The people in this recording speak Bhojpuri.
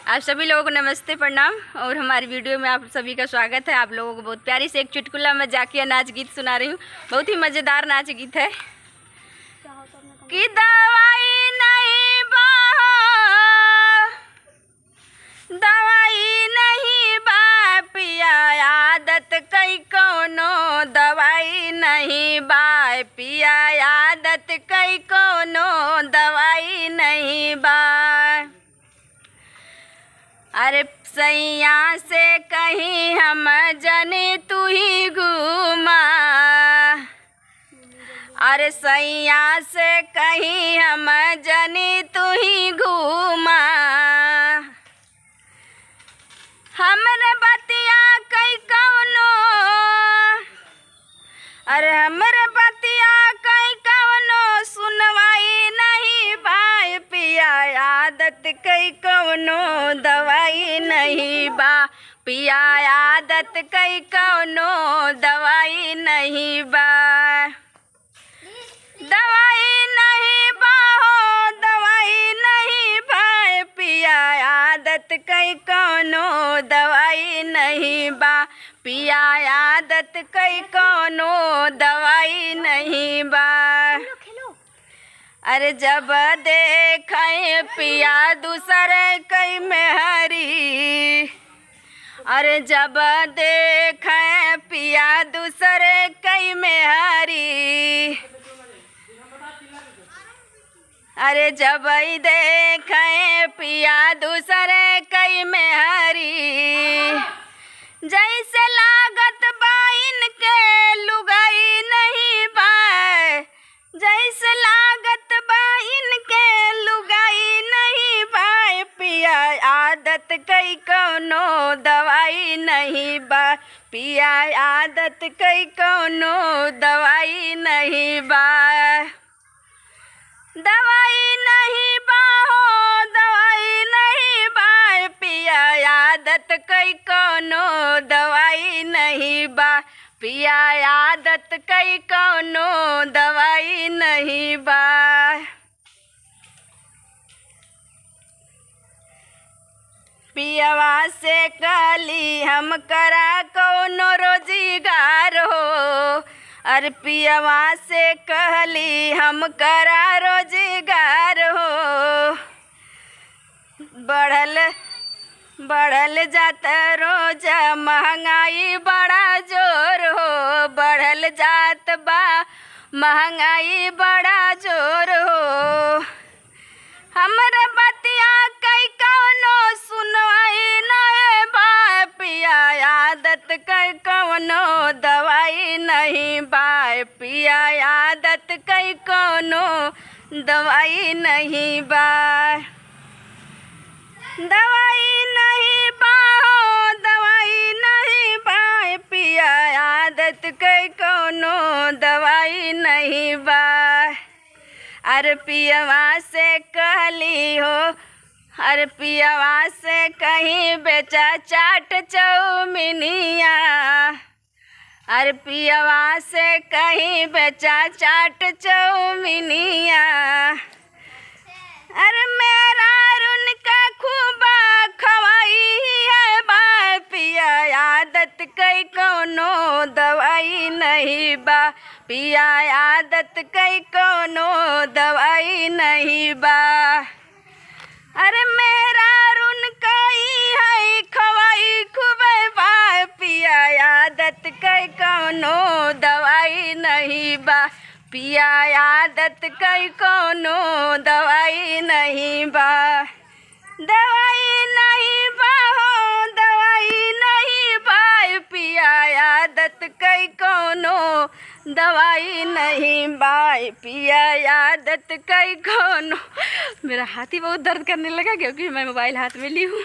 आप सभी लोगों को नमस्ते प्रणाम। और हमारी वीडियो में आप सभी का स्वागत है। आप लोगों को बहुत प्यारी से एक चुटकुला मजाकिया नाच गीत सुना रही हूँ। बहुत ही मज़ेदार नाच गीत है। कि दवाई नहीं बा, दवाई नहीं बा पिया आदत कई कोनो, दवाई नहीं बा पिया आदत कई कोनो, दवाई नहीं बा। अरे सैया से कहीं हम जने तू ही घूमा, अरे सैया से कहीं हम जने तू ही घूमा। हमरे बतिया कई कौनो, अरे हमरे बतिया कई कौनो, सुनवाई नहीं भाई पिया आदत कई कौनो, दवाई नहीं बा पिया आदत कई कौनो, दवाई नहीं बा। दवाई नहीं बा हो, दवाई नहीं बा पिया आदत कई कौनो, दवाई नहीं बा पिया आदत कई कौनो, दवाई नहीं बा। अरे जब देखे पिया दूसरे कई मेहरी, अरे जब देखे पिया दूसरे कई मेहरी, अरे जब देखे पिया दूसरे कई मेहरी, जैसे लागत बा इनके लुगाई नहीं बा, जैसे लागत बा इनके लुगाई नहीं बा पिया आदत कई कौनो, दवाई नहीं बा पिया आदत कई कौनो, दवाई नहीं बा। दवाई नहीं बा हो, दवाई नहीं बा पिया आदत कई कौनो, दवाई नहीं बा पिया आदत कई कौनो, दवाई नहीं बा। पियवा से कहली हम करा कौनो रोजगार हो, अरे पियवा से कहली हम करा रोजगार हो। बढ़ल जाता रोज महंगाई बड़ा जोर हो, बढ़ल जात बा महंगाई बड़ा जोर हो। हमरे बतिया कई कौनो सुनवाई नहीं बा पिया आदत कई कौनो, दवाई नहीं बा पिया आदत कई कौनो, दवाई नहीं बा। दवाई नहीं बा हो, दवाई नहीं बा पिया आदत कई कौनो, दवाई नहीं बा। अरे पियवा से कहली हो, अरे पियवा से कहीं बेचा चाट चौमिनिया, अरे पियवा से कहीं बेचा चाट चौमिनिया। अरे मेरा उनका खूब खवाई है बा पिया आदत कई कौनो, दवाई नहीं बा पिया आदत कई कौनो, दवाई नहीं बा। अरे मेरा उनका है खवाई खूब बा पिया आदत कई कौनो, दवाई नहीं बा पिया आदत कई कौनो, दवाई नहीं बा। दवाई नहीं बा हो, दवाई नहीं बा पिया आदत कई कौनो, दवाई नहीं बा पिया आदत कई कौनो। मेरा हाथ ही बहुत दर्द करने लगा क्योंकि मैं मोबाइल हाथ में ली हूँ।